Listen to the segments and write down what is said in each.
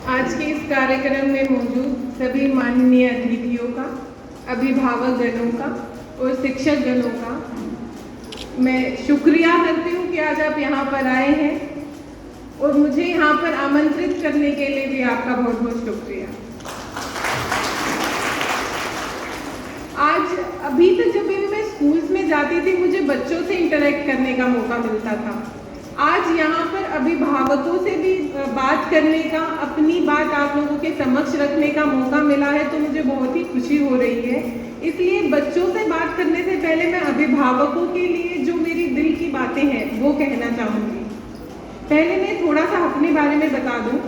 आज के इस कार्यक्रम में मौजूद सभी माननीय अतिथियों का, अभिभावक गणों का और शिक्षक गणों का मैं शुक्रिया करती हूँ कि आज आप यहाँ पर आए हैं और मुझे यहाँ पर आमंत्रित करने के लिए भी आपका बहुत बहुत शुक्रिया। आज अभी तक जब भी मैं स्कूल्स में जाती थी मुझे बच्चों से इंटरेक्ट करने का मौका मिलता था। आज यहाँ पर अभिभावकों से भी बात करने का, अपनी बात आप लोगों के समक्ष रखने का मौका मिला है, तो मुझे बहुत ही खुशी हो रही है। इसलिए बच्चों से बात करने से पहले मैं अभिभावकों के लिए जो मेरी दिल की बातें हैं वो कहना चाहूँगी। पहले मैं थोड़ा सा अपने बारे में बता दूँ।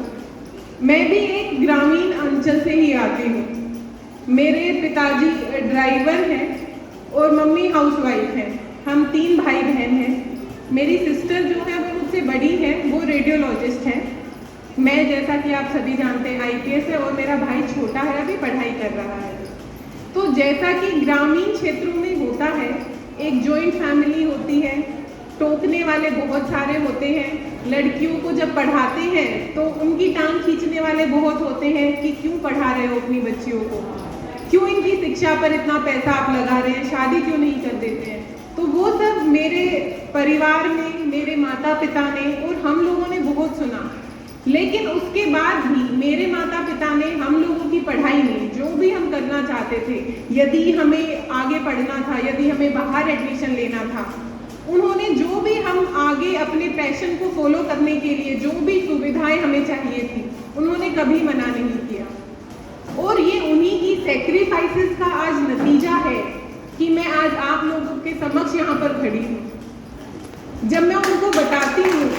मैं भी एक ग्रामीण अंचल से ही आती हूँ। मेरे पिताजी ड्राइवर हैं और मम्मी हाउसवाइफ हैं। हम 3 भाई बहन हैं। मेरी सिस्टर जो है वो मुझसे बड़ी है, वो रेडियोलॉजिस्ट है। मैं, जैसा कि आप सभी जानते हैं, IPS है और मेरा भाई छोटा है, अभी पढ़ाई कर रहा है। तो जैसा कि ग्रामीण क्षेत्रों में होता है, एक जॉइंट फैमिली होती है, टोकने वाले बहुत सारे होते हैं। लड़कियों को जब पढ़ाते हैं तो उनकी टांग खींचने वाले बहुत होते हैं कि क्यों पढ़ा रहे हो अपनी बच्चियों को, क्यों इनकी शिक्षा पर इतना पैसा आप लगा रहे हैं, शादी क्यों नहीं कर देते हैं। तो वो सब मेरे परिवार में, मेरे माता पिता ने और हम लोगों ने बहुत सुना। लेकिन उसके बाद भी मेरे माता पिता ने हम लोगों की पढ़ाई में जो भी हम करना चाहते थे, यदि हमें आगे पढ़ना था, यदि हमें बाहर एडमिशन लेना था, उन्होंने जो भी हम आगे अपने पैशन को फॉलो करने के लिए जो भी सुविधाएं हमें चाहिए थी, उन्होंने कभी मना नहीं किया। और ये उन्हीं की सैक्रिफाइसेस का आज नतीजा है कि मैं आज आप लोगों के समक्ष यहाँ पर खड़ी हूँ। जब मैं उनको बताती हूँ,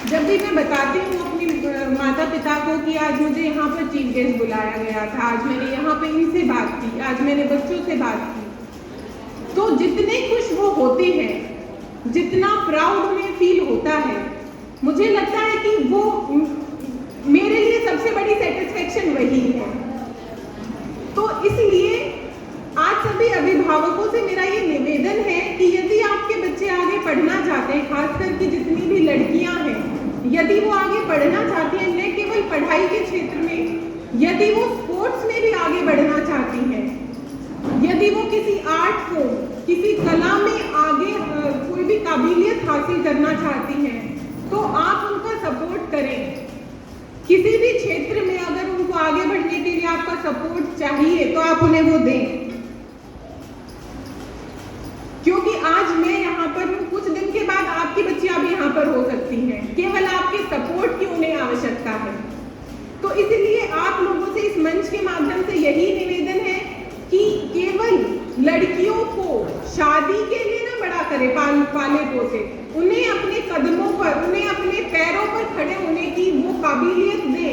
जब भी मैं बताती हूँ अपनी माता पिता को कि आज मुझे यहाँ पर चीफ गेस्ट बुलाया गया था, आज मैंने यहाँ पे इनसे बात की, आज मैंने बच्चों से बात की, तो जितने खुश वो होते हैं, जितना प्राउड उन्हें फील होता है, मुझे लगता है कि वो मेरे लिए सबसे बड़ी सेटिस्फेक्शन वही है। तो इसलिए आज सभी अभिभावकों से मेरा ये निवेदन है कि यदि आपके बच्चे आगे पढ़ना चाहते हैं, खासकर कि जितनी भी लड़कियां हैं, यदि वो आगे पढ़ना चाहती हैं, न केवल पढ़ाई के क्षेत्र में, यदि वो स्पोर्ट्स में भी आगे बढ़ना चाहती हैं, यदि वो किसी आर्ट को, किसी कला में आगे कोई भी काबिलियत हासिल करना चाहती हैं, तो आप उनका सपोर्ट करें। किसी भी क्षेत्र में अगर उनको आगे बढ़ने के लिए आपका सपोर्ट चाहिए तो आप उन्हें वो दें। क्योंकि आज मैं यहाँ पर हूँ, कुछ दिन के बाद आपकी बच्चियां भी यहाँ पर हो सकती हैं, केवल आपके सपोर्ट की उन्हें आवश्यकता है। तो इसलिए आप लोगों से इस मंच के माध्यम से यही निवेदन है कि केवल लड़कियों को शादी के लिए ना बड़ा करे पाले पोसे, उन्हें अपने कदमों पर, उन्हें अपने पैरों पर खड़े होने की वो काबिलियत दे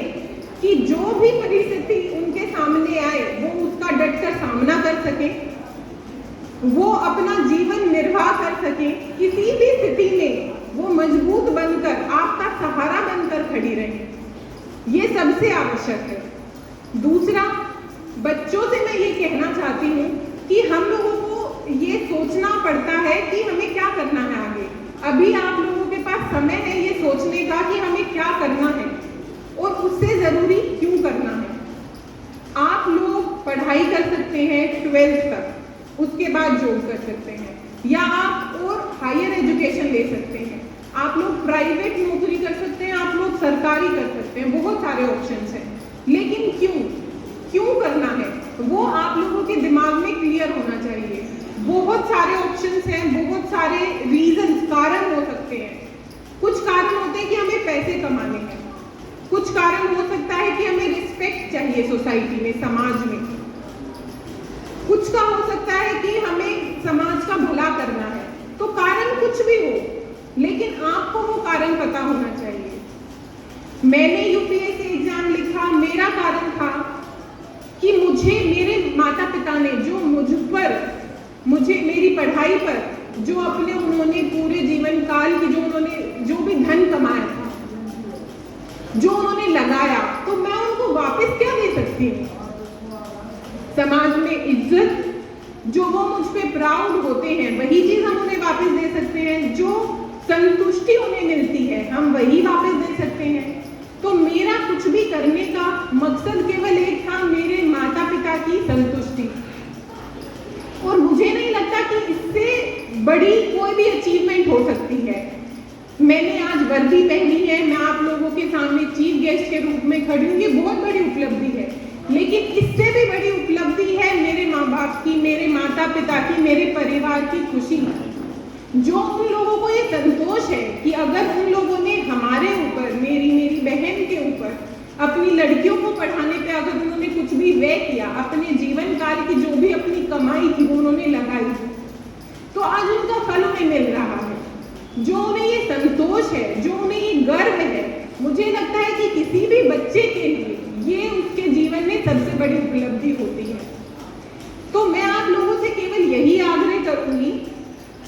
कि जो भी परिस्थिति उनके सामने आए वो उसका डटकर सामना कर सके, वो अपना जीवन निर्वाह कर सके, किसी भी स्थिति में वो मजबूत बनकर, आपका सहारा बनकर खड़ी रहे। ये सबसे आवश्यक है। दूसरा, बच्चों से मैं ये कहना चाहती हूँ कि हम लोगों को ये सोचना पड़ता है कि हमें क्या करना है आगे। अभी आप लोगों के पास समय है ये सोचने का कि हमें क्या करना है और उससे जरूरी क्यों करना है। आप लोग पढ़ाई कर सकते हैं 12th तक, उसके बाद जॉब कर सकते हैं, या आप और हायर एजुकेशन ले सकते हैं, आप लोग प्राइवेट नौकरी कर सकते हैं, आप लोग सरकारी कर सकते हैं, बहुत सारे ऑप्शंस हैं। लेकिन क्यों करना है वो आप लोगों के दिमाग में क्लियर होना चाहिए। बहुत सारे ऑप्शंस हैं, बहुत सारे रीजंस, कारण हो सकते हैं। कुछ कारण होते हैं कि हमें पैसे कमाने हैं, कुछ कारण हो सकता है कि हमें रिस्पेक्ट चाहिए सोसाइटी में, समाज में, कुछ का हो सकता है कि हमें समाज का भला करना है। तो कारण कुछ भी हो, लेकिन आपको वो कारण पता होना चाहिए। मैंने UPSC एग्जाम लिखा, मेरा कारण था कि मुझे मेरे माता पिता ने जो मुझे मेरी पढ़ाई पर जो उन्होंने पूरे जीवन काल की जो भी धन कमाया था, जो उन्होंने लगाया, तो मैं उनको वापस क्या दे सकती हूँ। समाज में इज्जत, जो वो मुझ पे प्राउड होते हैं, वही चीज हम उन्हें वापस दे सकते हैं। जो संतुष्टि उन्हें मिलती है, हम वही वापस दे सकते हैं। वर्दी पहनी है, मैं आप लोगों के सामने चीफ गेस्ट के रूप में खड़ी हूँ, ये बहुत बड़ी उपलब्धि है। लेकिन इससे भी बड़ी उपलब्धि है मेरे माँ बाप की, मेरे माता पिता की, मेरे परिवार की खुशी। जो उन लोगों को ये संतोष है कि अगर उन लोगों ने हमारे ऊपर, मेरी बहन के ऊपर, अपनी लड़कियों को पढ़ाने पे अगर उन्होंने कुछ भी व्यय किया, अपने जीवन काल की जो भी अपनी कमाई थी वो उन्होंने लगाई, तो आज उनका फल उन्हें मिल रहा है। जो उन्हें ये संतोष है, जो उन्हें ये गर्व है, मुझे लगता है कि किसी भी बच्चे के लिए ये उसके जीवन में सबसे बड़ी उपलब्धि होती है। तो मैं आप लोगों से केवल यही आग्रह करूंगी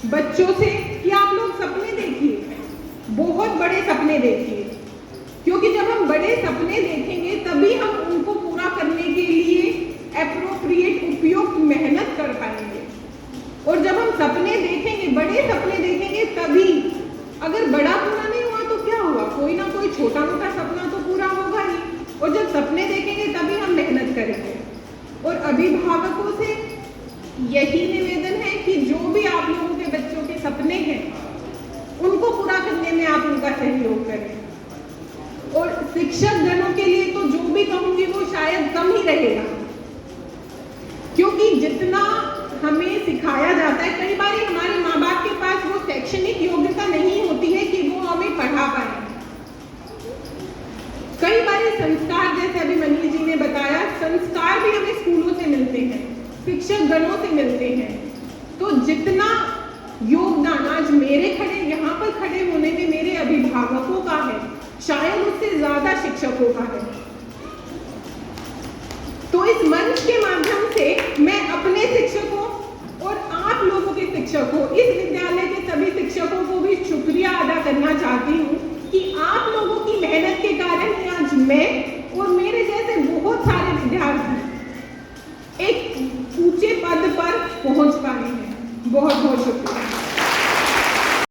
बच्चों से कि आप लोग सपने देखिए, बहुत बड़े सपने देखिए, क्योंकि जब हम बड़े सपने देखेंगे तभी हम उनको पूरा करने के लिए एप्रोप्रिएट, उपयुक्त मेहनत कर पाएंगे। और जब हम सपने देखेंगे, बड़े सपने देखेंगे, तभी अगर बड़ा पूरा नहीं हुआ तो क्या हुआ, कोई ना कोई छोटा मोटा सपना तो पूरा होगा ही। और जब सपने देखेंगे तभी हम मेहनत करेंगे। और अभिभावकों से यही निवेदन है कि जो भी आप लोगों के बच्चों के सपने हैं उनको पूरा करने में आप उनका सहयोग करें। और शिक्षक गणों के लिए तो जो भी कहूंगी वो शायद कम ही रहेगा, क्योंकि जितना हमें सिखाया जाता है, कई बार हमारे माँ बाप के पास वो शैक्षणिक योग्यता नहीं होती है कि वो हमें पढ़ा पाए। कई बार संस्कार, जैसे अभी मनीष जी ने बताया, संस्कार भी हमें स्कूलों से मिलते हैं, शिक्षक गणों से मिलते हैं। तो जितना योगदान आज मेरे यहाँ पर खड़े होने में मेरे अभिभावकों का है, शायद उससे ज्यादा शिक्षकों का है। तो इस मंच के माध्यम से मैं अपने शिक्षकों और आप लोगों के शिक्षकों, इस विद्यालय के सभी शिक्षकों को भी शुक्रिया अदा करना चाहती हूँ कि आप लोगों की मेहनत के कारण ही आज मैं और मेरे जैसे बहुत सारे विद्यार्थी एक ऊंचे पद पर पहुंच पाए हैं। बहुत बहुत शुक्रिया।